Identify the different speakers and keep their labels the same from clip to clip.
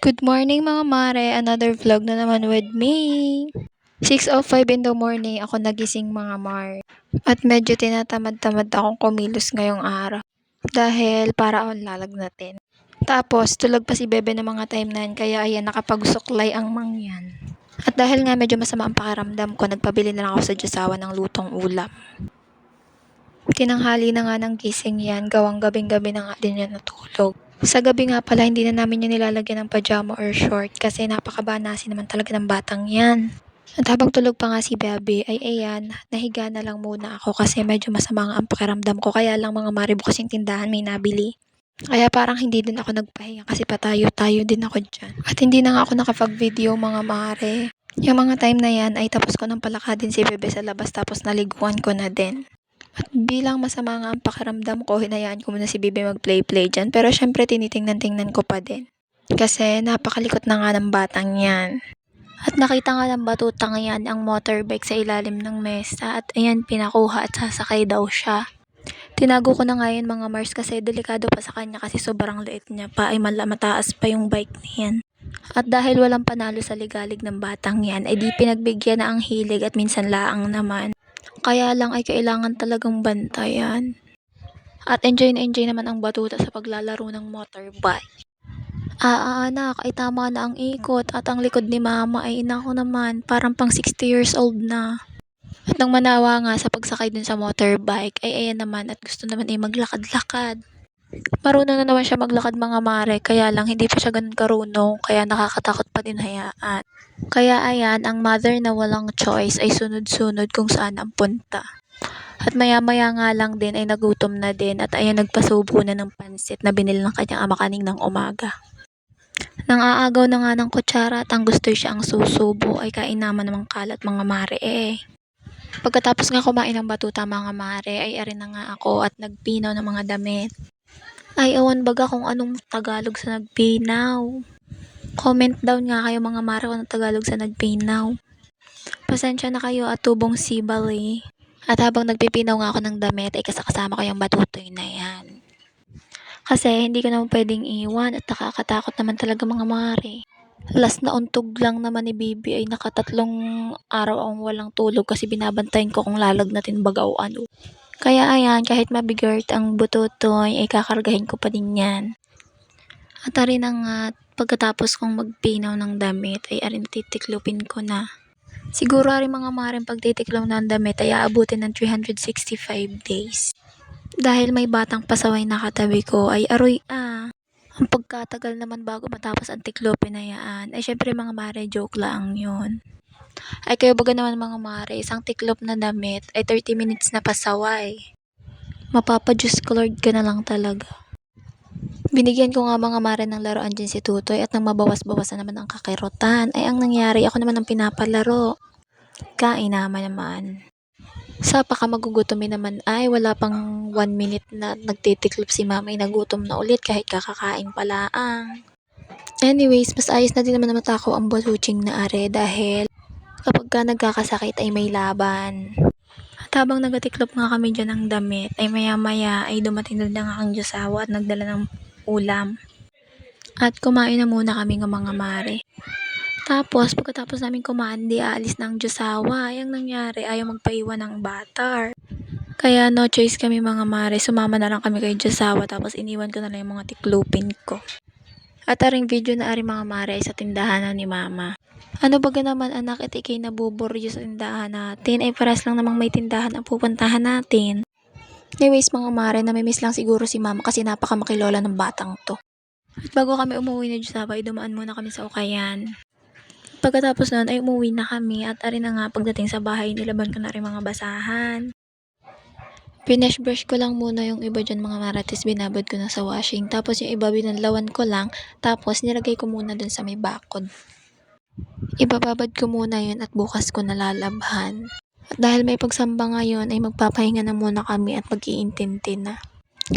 Speaker 1: Good morning mga mare, another vlog na naman with me. 6:05 in the morning ako nagising mga mar. At medyo tinatamad-tamad akong kumilos ngayong araw. Dahil para akong lalagnatin. Tapos tulog pa si Bebe ng mga time na yan, kaya ayan nakapagsuklay ang mangyan. At dahil nga medyo masama ang pakiramdam ko, nagpabili na lang ako sa Diyosawa ng lutong ulam. Tinanghali na nga ng gising yan, gawang gabing-gabi na nga din yan natulog. Sa gabi nga pala, hindi na namin yung nilalagyan ng pajama or short kasi napakabanasi naman talaga ng batang yan. At habang tulog pa nga si Bebe, ay ayan, nahiga na lang muna ako kasi medyo masama nga ang pakiramdam ko. Kaya lang mga mare, bukas yung tindahan may nabili. Kaya parang hindi din ako nagpahinga kasi patayo-tayo din ako dyan. At hindi na nga ako nakapag-video mga mare. Yung mga time na yan ay tapos ko nang palakadin si Bebe sa labas tapos naliguan ko na din. At bilang masama nga ang pakiramdam ko, hinayaan ko muna si Bibi mag-play-play dyan. Pero syempre tinitingnan-tingnan ko pa din. Kasi napakalikot na nga ng batang yan. At nakita nga ng batutang yan ang motorbike sa ilalim ng mesa. At ayan, pinakuha at sasakay daw siya. Tinago ko na nga yun mga Mars kasi delikado pa sa kanya kasi sobrang liit niya pa. Ay mataas pa yung bike niyan. At dahil walang panalo sa ligalig ng batang yan, ay di pinagbigyan na ang hilig at minsan laang naman. Kaya lang ay kailangan talagang bantayan. At enjoy na enjoy naman ang batuta sa paglalaro ng motorbike. Anak, ay tama na ang ikot at ang likod ni mama ay inako naman, parang pang 60 years old na. At nang manawa nga sa pagsakay dun sa motorbike, ay ayan naman at gusto naman ay maglakad-lakad. Marunong na naman siya maglakad mga mare, kaya lang hindi pa siya ganun karunong, kaya nakakatakot pa din hayaan. Kaya ayan, ang mother na walang choice ay sunod-sunod kung saan ang punta. At maya-maya nga lang din ay nagutom na din at ayan nagpasubo na ng pansit na binili ng kanyang ama kaninang umaga. Nang aagaw na nga ng kutsara at ang gusto siya ang susubo ay kain naman ng kalat mga mare eh. Pagkatapos nga kumain ng batuta mga mare ay arin na nga ako at nagpinaw ng mga damit. Ay awan baga kung anong Tagalog sa nagpinaw. Comment down nga kayo mga mare kung anong Tagalog sa nagpinaw. Pasensya na kayo at tubong sibal eh. At habang nagpipinaw nga ako ng damit ay kasama ko yung batutoy na yan. Kasi hindi ko naman pwedeng iwan at nakakatakot naman talaga mga mare. Last na untog lang naman ni Bibi ay nakatatlong araw akong walang tulog kasi binabantayan ko kung lalagnatin baga o ano. Kaya ayan, kahit mabigart ang bututoy ay kakargahin ko pa din yan. At arin na nga, pagkatapos kong magpinaw ng damit ay arin titiklopin ko na. Siguro rin mga maring pagtitiklaw ng damit ay aabutin ng 365 days. Dahil may batang pasaway na katabi ko ay aroy ang pagkatagal naman bago matapos ang tiklopin na yan. Ay syempre mga mare, joke lang yun. Ay kayo baga naman mga mare, isang tiklop na damit ay 30 minutes na pasaway. Mapapa-juice colored ka na lang talaga. Binigyan ko nga mga mare ng laruan dyan si Tutoy at nang mabawas-bawasan naman ang kakirutan. Ay ang nangyari, ako naman ang pinapalaro. Kain naman. Sa pakamagugutomin naman ay wala pang 1 minute na nagtitiklop si mama ay nagutom na ulit kahit kakakain pala ang. Anyways, mas ayos na din naman matakaw ang batuching na are dahil kapag ka nagkakasakit ay may laban. At habang nagatiklop nga kami dyan ng damit ay maya-maya ay dumating na din ang aking Diyosawa at nagdala ng ulam. At kumain na muna kami ng mga mare. Tapos, pagkatapos namin kumain, di aalis ng Diyosawa. Ay, ang nangyari, ayaw magpaiwan ng batar. Kaya no choice kami mga mare, sumama na lang kami kay Diyosawa tapos iniwan ko na lang yung mga tiklupin ko. At aring video na aring mga mare sa tindahan na ni mama. Ano baga naman anak, ikay nabuburyo sa tindahan natin. Ay paras lang namang may tindahan ang pupuntahan natin. Anyways mga mare, namimiss lang siguro si mama kasi napakamakilola ng batang to. At bago kami umuwi na Diyosawa, ay dumaan muna kami sa Ukayan. Pagkatapos nun ay umuwi na kami at arin na nga pagdating sa bahay nilaban ko na rin mga basahan. Finish brush ko lang muna yung iba dyan mga marates, binabad ko na sa washing. Tapos yung iba binanlawan ko lang, tapos nilagay ko muna dun sa may bakod. Ibababad ko muna yun at bukas ko nalalabhan. At dahil may pagsamba ngayon ay magpapahinga na muna kami at mag-iintintin na.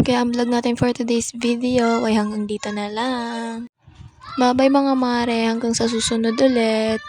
Speaker 1: Kaya ang vlog natin for today's video ay hanggang dito na lang. Bye bye mga mare, hanggang sa susunod ulit.